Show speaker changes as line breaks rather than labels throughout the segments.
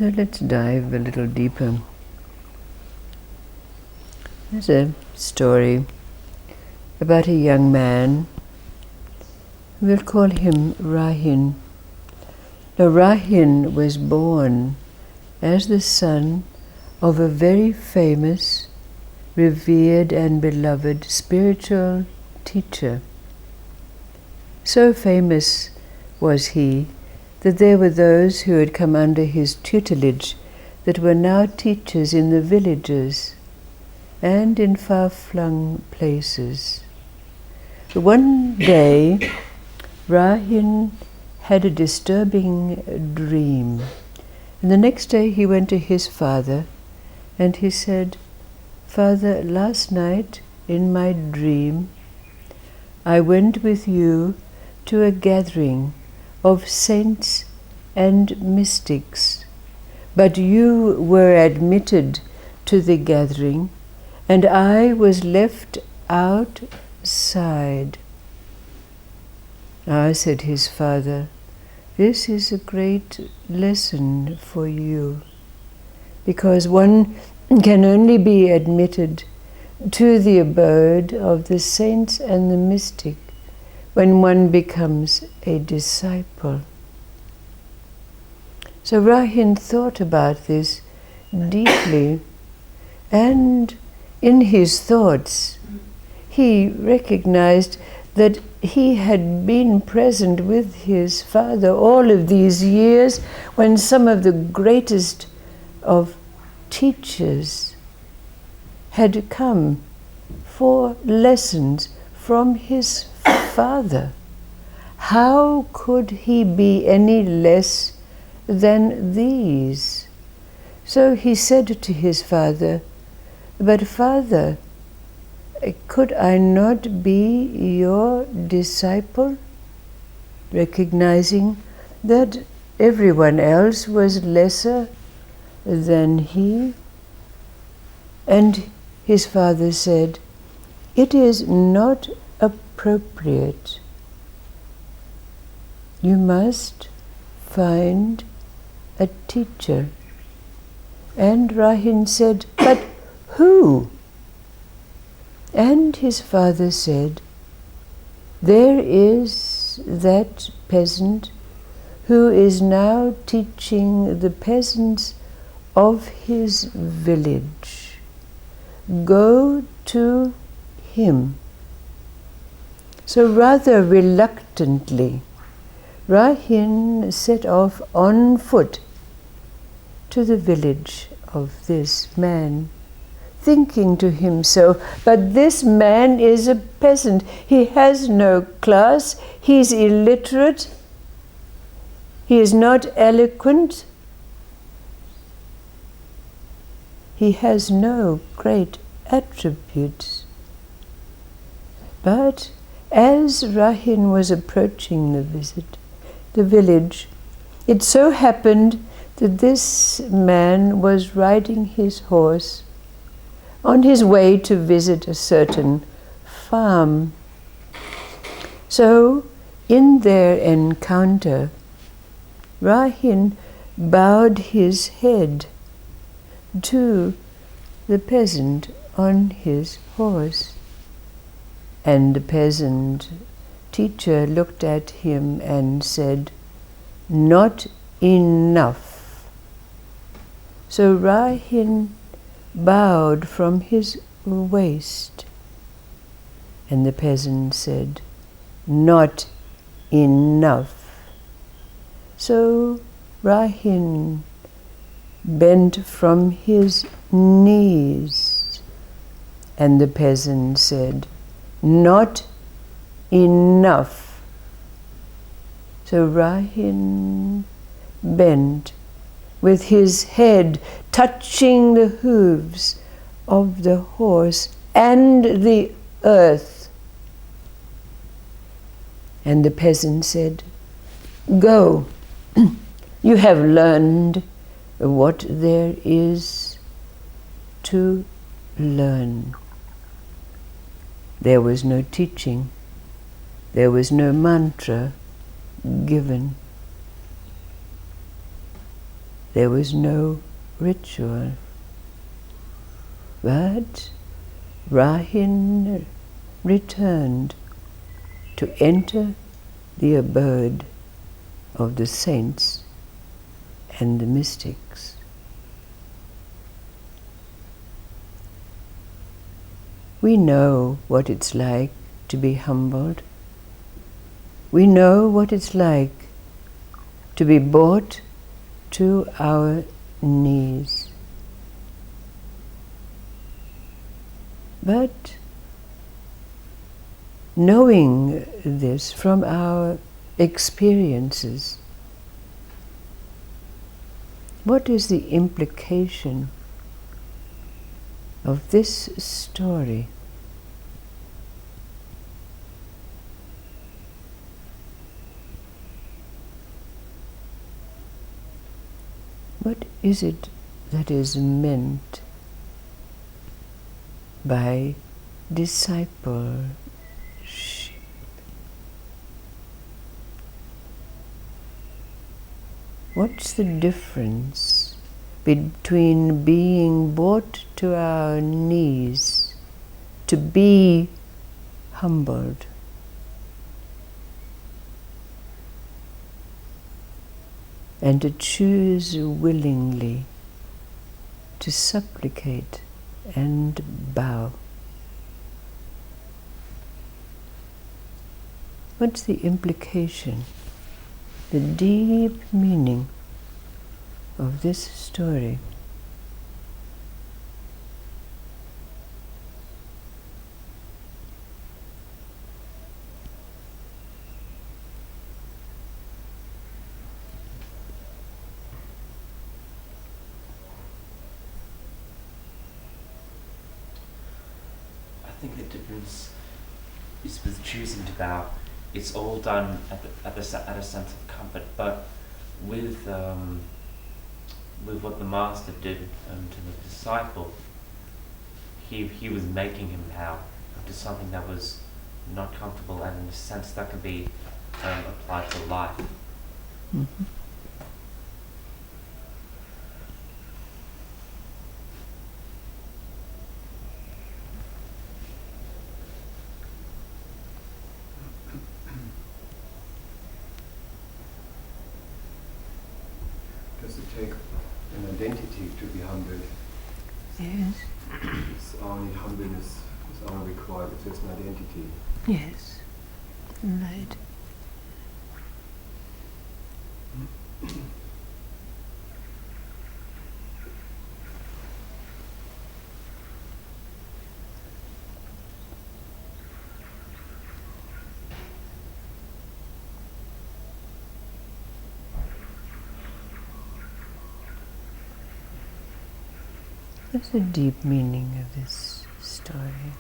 So let's dive a little deeper. There's a story about a young man. We'll call him Rahin. Now Rahin was born as the son of a very famous, revered and beloved spiritual teacher. So famous was he that there were those who had come under his tutelage that were now teachers in the villages and in far-flung places. But one day, Rahin had a disturbing dream. And the next day he went to his father and he said, "Father, last night in my dream, I went with you to a gathering of saints and mystics, but you were admitted to the gathering and I was left outside." "Ah," said his father, "this is a great lesson for you, because one can only be admitted to the abode of the saints and the mystic when one becomes a disciple." So Rahin thought about this deeply, and in his thoughts he recognized that he had been present with his father all of these years when some of the greatest of teachers had come for lessons from his father. How could he be any less than these? So he said to his father, "But Father, could I not be your disciple?" Recognizing that everyone else was lesser than he. And his father said, "It is not appropriate. You must find a teacher." And Rahin said, "But who?" And his father said, "There is that peasant who is now teaching the peasants of his village. Go to him." So rather reluctantly, Rahin set off on foot to the village of this man, thinking to himself, "But this man is a peasant. He has no class. He's illiterate. He is not eloquent. He has no great attributes." But as Rahin was approaching the village, it so happened that this man was riding his horse on his way to visit a certain farm. So, in their encounter, Rahin bowed his head to the peasant on his horse. And the peasant teacher looked at him and said, "Not enough." So Rahin bowed from his waist, and the peasant said, "Not enough." So Rahin bent from his knees, and the peasant said, "Not enough." So Rahin bent with his head touching the hooves of the horse and the earth. And the peasant said, "Go, you have learned what there is to learn." There was no teaching, there was no mantra given. there was no ritual. But Rahin returned to enter the abode of the saints and the mystics. We know what it's like to be humbled. We know what it's like to be brought to our knees. But knowing this from our experiences, what is the implication of this story? What is it that is meant by discipleship? What's the difference between being brought to our knees, to be humbled, and to choose willingly to supplicate and bow? What's the implication, the deep meaning of this story?
I think the difference is with choosing to bow. It's all done at a sense of comfort, but with what the master did to the disciple, he was making him bow to something that was not comfortable, and in a sense that could be applied to life.
Mm-hmm.
Does it take an identity to be humbled?
Yes.
It's only humbleness is only required if there's an identity.
Yes. Right. What's the deep meaning of this story?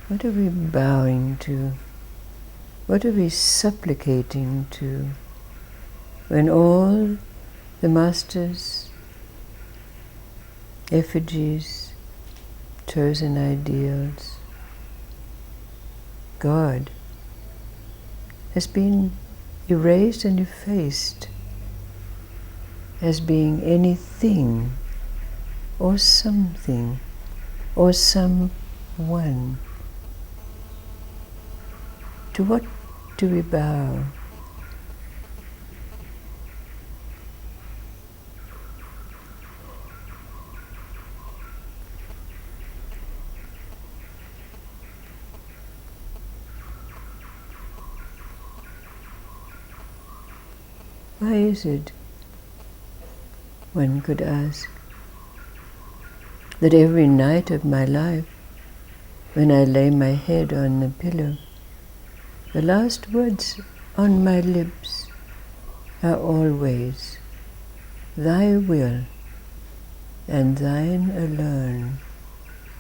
What are we bowing to? What are we supplicating to when all the Master's effigies, chosen ideals, God, has been erased and effaced as being anything or something or someone? To what do we bow? Why is it, one could ask, that every night of my life, when I lay my head on the pillow, the last words on my lips are always, "Thy will and thine alone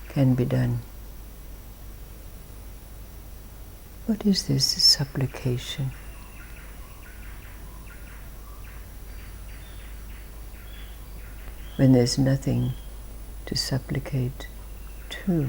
can be done"? What is this supplication? when there's nothing to supplicate to.